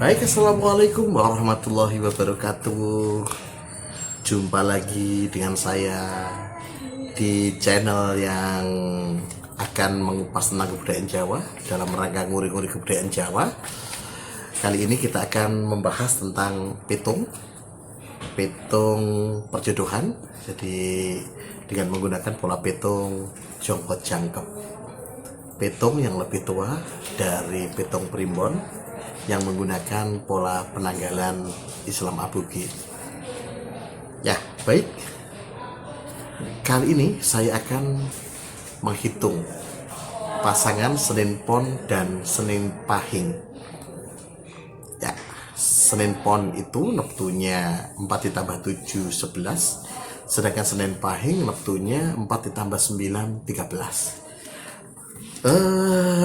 Baik, assalamualaikum warahmatullahi wabarakatuh. Jumpa lagi dengan saya di channel yang akan mengupas tentang kebudayaan Jawa dalam rangka ngulik-ngulik kebudayaan Jawa. Kali ini kita akan membahas tentang pitung perjodohan. Jadi dengan menggunakan pola pitung jongkot jangkep. Pitung yang lebih tua dari pitung primbon yang menggunakan pola penanggalan Islam Aboge. Ya, baik. Kali ini saya akan menghitung pasangan Senin Pon dan Senin Pahing. Ya, Senin Pon itu neptunya 4 ditambah 7 11, sedangkan Senin Pahing neptunya 4 ditambah 9 13.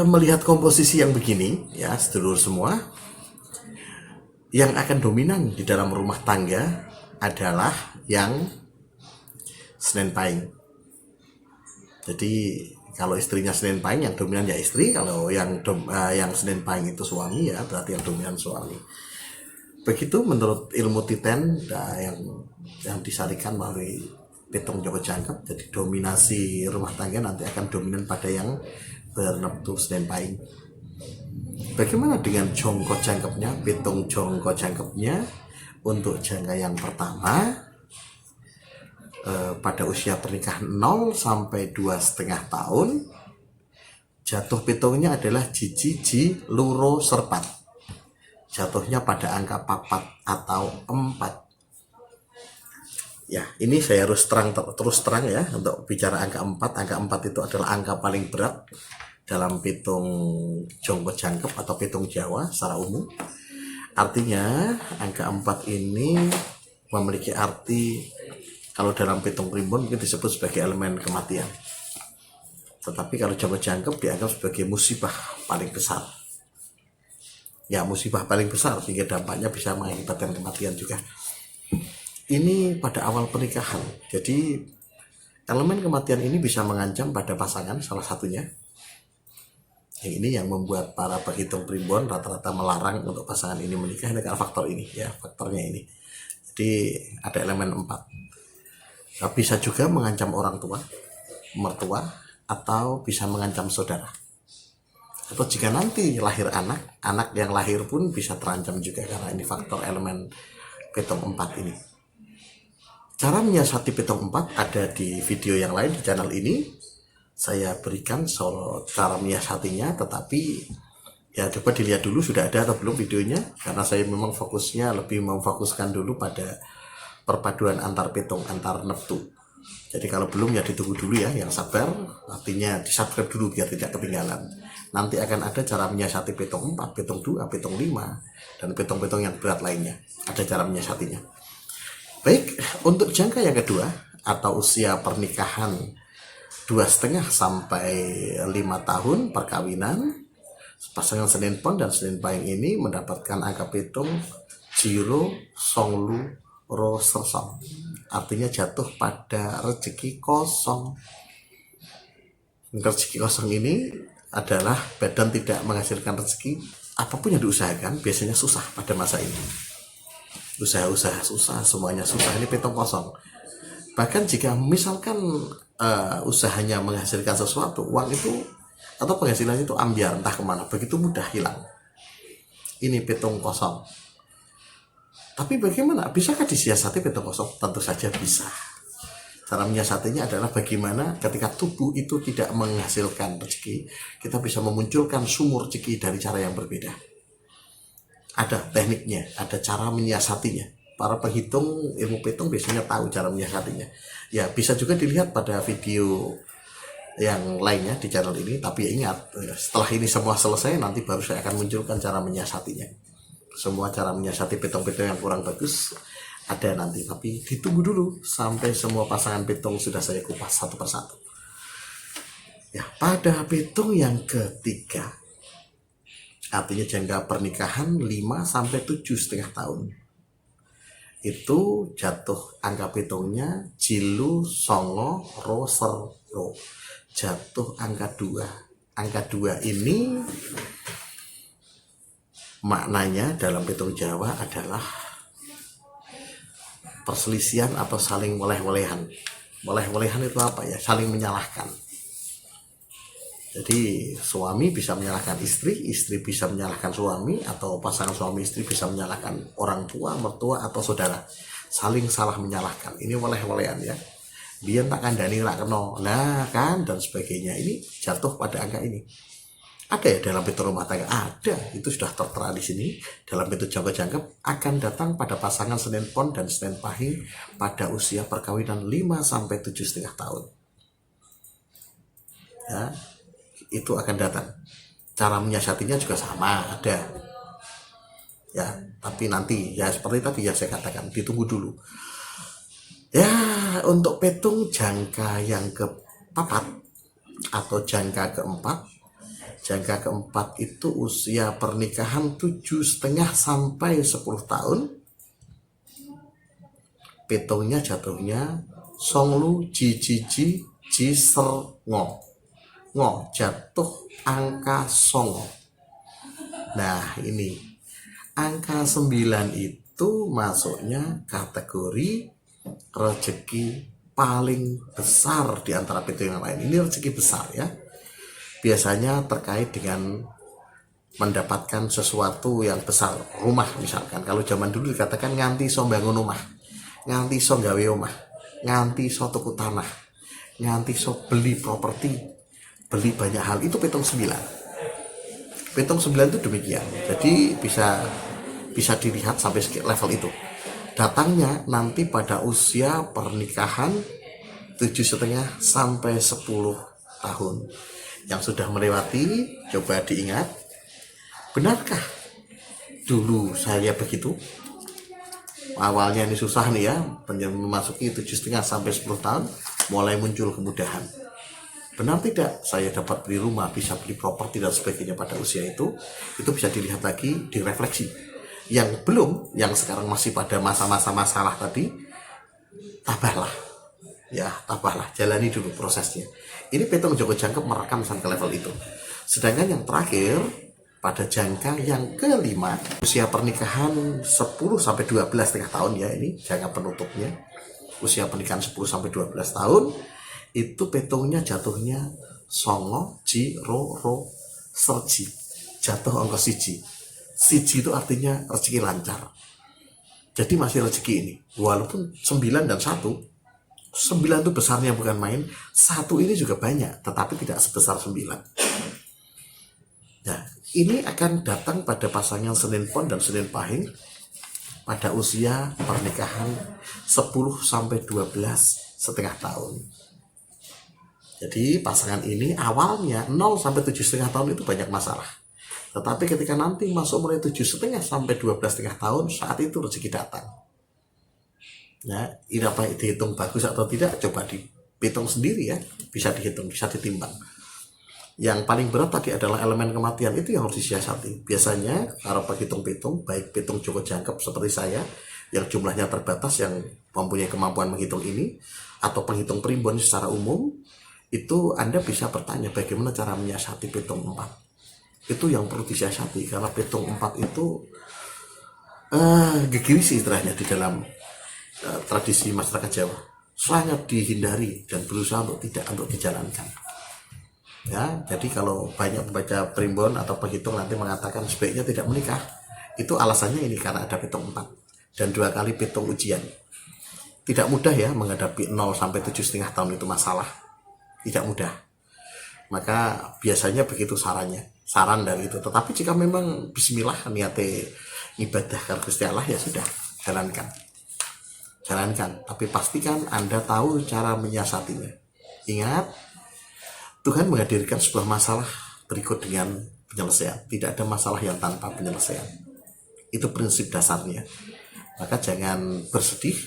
Melihat komposisi yang begini, ya sedulur semua, yang akan dominan di dalam rumah tangga adalah yang Senin Pahing. Jadi kalau istrinya Senin Pahing, yang dominan ya istri. Kalau yang Senin Pahing itu suami, ya berarti yang dominan suami. Begitu menurut ilmu Titen yang disarikan melalui pitung jongkot jangkep. Jadi dominasi rumah tangga nanti akan dominan pada yang berneptu Senin Pahing. Bagaimana dengan jongkot jangkepnya, pitung jongkot jangkepnya? Untuk jangka yang pertama, pada usia pernikahan 0 sampai 2,5 tahun, jatuh pitungnya adalah jiji luro serpat. Jatuhnya pada angka papat atau 4. Ya, ini saya harus terus terang ya untuk bicara angka 4. Angka 4 itu adalah angka paling berat dalam pitung jongkot jangkep atau pitung Jawa secara umum. Artinya angka 4 ini memiliki arti, kalau dalam pitung primbon mungkin disebut sebagai elemen kematian. Tetapi kalau jongkot jangkep dianggap sebagai musibah paling besar. Ya, musibah paling besar sehingga dampaknya bisa mengakibatkan kematian juga. Ini pada awal pernikahan. Jadi elemen kematian ini bisa mengancam pada pasangan salah satunya. Ini yang membuat para penghitung primbon rata-rata melarang untuk pasangan ini menikah dengan faktor ini, ya faktornya ini. Jadi ada elemen 4. Bisa juga mengancam orang tua, mertua, atau bisa mengancam saudara. Atau jika nanti lahir anak yang lahir pun bisa terancam juga karena ini faktor elemen pitung 4 ini. Cara menyiasati pitung 4 ada di video yang lain di channel ini. Saya berikan soal cara menyiasatinya, tetapi ya coba dilihat dulu sudah ada atau belum videonya, karena saya memang fokusnya lebih memfokuskan dulu pada perpaduan antar pitung, antar neptu. Jadi kalau belum ya ditunggu dulu ya, yang sabar, artinya di subscribe dulu biar tidak ketinggalan. Nanti akan ada cara menyiasati pitung 4, pitung 2, pitung 5, dan pitung-pitung yang berat lainnya. Ada cara menyiasatinya. Baik, untuk jangka yang kedua atau usia pernikahan 2,5 sampai 5 tahun perkawinan, pasangan Senin Pon dan Senin Pahing ini mendapatkan angka pitung Jiro Songlu Ro Sersong. Artinya jatuh pada rezeki kosong. Rezeki kosong ini adalah badan tidak menghasilkan rezeki. Apapun yang diusahakan biasanya susah pada masa ini. Usaha-usaha susah, semuanya susah. Ini pitung kosong. Bahkan jika misalkan usahanya menghasilkan sesuatu, uang itu atau penghasilan itu ambiar entah kemana, begitu mudah hilang. Ini pitung kosong. Tapi bagaimana? Bisakah disiasati pitung kosong? Tentu saja bisa. Cara menyiasatinya adalah bagaimana ketika tubuh itu tidak menghasilkan rezeki, kita bisa memunculkan sumur rezeki dari cara yang berbeda. Ada tekniknya, ada cara menyiasatinya. Para penghitung ilmu pitung biasanya tahu cara menyiasatinya. Ya, bisa juga dilihat pada video yang lainnya di channel ini. Tapi ingat, setelah ini semua selesai, nanti baru saya akan munculkan cara menyiasatinya. Semua cara menyiasati pitung-pitung yang kurang bagus ada nanti. Tapi ditunggu dulu sampai semua pasangan pitung sudah saya kupas satu persatu. Ya, pada pitung yang ketiga, artinya jangka pernikahan 5 sampai 7,5 tahun. Itu jatuh angka pitungnya Jilu Songo Rosero. Jatuh angka 2. Angka 2 ini Maknanya dalam pitung Jawa adalah perselisihan atau saling weleh-welehan. Weleh-welehan itu apa ya? Saling menyalahkan. Jadi suami bisa menyalahkan istri, istri bisa menyalahkan suami, atau pasangan suami istri bisa menyalahkan orang tua, mertua, atau saudara. Saling salah menyalahkan. Ini weleh-welehan ya. Biar tak kandani rak keno. Nah kan, dan sebagainya. Ini jatuh pada angka ini. Ada ya dalam pitung rumah tangga? Ada. Itu sudah tertera di sini. Dalam pitung Jawa Jangkep akan datang pada pasangan Senin Pon dan Senin Pahing pada usia perkawinan 5-7,5 tahun. Ya, itu akan datang. Cara menyiasatinya juga sama, ada. Ya, tapi nanti ya seperti tadi ya saya katakan, ditunggu dulu. Ya, untuk pitung jangka yang keempat atau jangka keempat. Jangka keempat itu usia pernikahan 7,5 sampai 10 tahun. Pitungnya jatuhnya songlu jijiji jiser ngo jatuh angka songo. Nah ini angka 9 itu masuknya kategori rezeki paling besar di antara pitung yang lain. Ini rezeki besar ya. Biasanya terkait dengan mendapatkan sesuatu yang besar, rumah misalkan. Kalau zaman dulu dikatakan nganti so bangun rumah, nganti so gawe omah, nganti so tuku tanah, nganti so beli properti, beli banyak hal. Itu pitung 9. Pitung 9 itu demikian. Jadi bisa dilihat sampai level itu. Datangnya nanti pada usia pernikahan 7,5 sampai 10 tahun. Yang sudah melewati, coba diingat, benarkah dulu saya begitu? Awalnya ini susah nih ya, memasuki 7,5 sampai 10 tahun, mulai muncul kemudahan. Benar tidak saya dapat beli rumah, bisa beli properti dan sebagainya pada usia itu bisa dilihat lagi, direfleksi. Yang belum, yang sekarang masih pada masa-masa masalah tadi, tabahlah. Ya, tabahlah, jalani dulu prosesnya. Ini pitung Jawa Jangkep merekam sampai level itu. Sedangkan yang terakhir pada jangka yang kelima, usia pernikahan 10-12,5 tahun ya, ini jangka penutupnya. Usia pernikahan 10-12 tahun itu pitungnya jatuhnya songo ji ro ro serji. Jatuh angka siji. Siji itu artinya rezeki lancar. Jadi masih rezeki ini. Walaupun 9 dan 1, 9 itu besarnya bukan main, 1 ini juga banyak, tetapi tidak sebesar 9. Nah, ini akan datang pada pasangan Senin Pon dan Senin Pahing pada usia pernikahan 10-12,5 tahun. Jadi pasangan ini awalnya 0-7,5 tahun itu banyak masalah. Tetapi ketika nanti masuk mulai 7,5 sampai 12,5 tahun, saat itu rezeki datang. Ya, ini apa dihitung bagus atau tidak, coba dihitung sendiri ya, bisa dihitung, bisa ditimbang. Yang paling berat tadi adalah elemen kematian, itu yang harus disiasati. Biasanya para penghitung-hitung, baik pitung Jawa Jangkep seperti saya, yang jumlahnya terbatas, yang mempunyai kemampuan menghitung ini, atau penghitung primbon secara umum, itu Anda bisa bertanya bagaimana cara menyiasati pitung 4. Itu yang perlu disiasati, karena pitung 4 itu gegirisi istilahnya di dalam tradisi masyarakat Jawa, sangat dihindari dan berusaha untuk dijalankan. Ya, jadi kalau banyak membaca primbon atau penghitung nanti mengatakan sebaiknya tidak menikah, itu alasannya ini karena ada pitung 4 dan 2 kali pitung ujian. Tidak mudah ya menghadapi 0-7,5 tahun itu masalah, tidak mudah. Maka biasanya begitu saran dari itu. Tetapi jika memang Bismillah niatnya ibadah karena Gusti Allah, ya sudah, jalankan. Tapi pastikan Anda tahu cara menyiasatinya. Ingat, Tuhan menghadirkan sebuah masalah berikut dengan penyelesaian. Tidak ada masalah yang tanpa penyelesaian. Itu prinsip dasarnya. Maka jangan bersedih,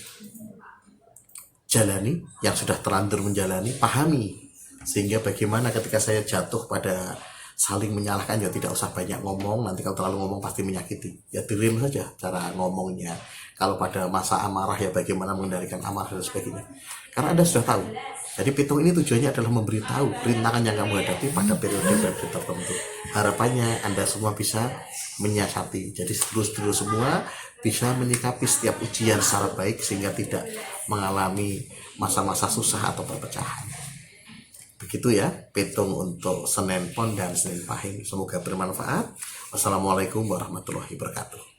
jalani yang sudah terlanjur menjalani, pahami. Sehingga bagaimana ketika saya jatuh pada saling menyalahkan ya tidak usah banyak ngomong, nanti kalau terlalu ngomong pasti menyakiti, ya direm saja cara ngomongnya. Kalau pada masa amarah ya bagaimana mengendalikan amarah dan sebagainya, karena Anda sudah tahu. Jadi pitung ini tujuannya adalah memberitahu rintangan yang kamu hadapi pada periode-periode tertentu. Harapannya Anda semua bisa menyiasati, jadi sedulur-sedulur semua bisa menyikapi setiap ujian secara baik sehingga tidak mengalami masa-masa susah atau perpecahan. Begitu ya pitung untuk Senin Pon dan Senin Pahing. Semoga bermanfaat. Wassalamualaikum warahmatullahi wabarakatuh.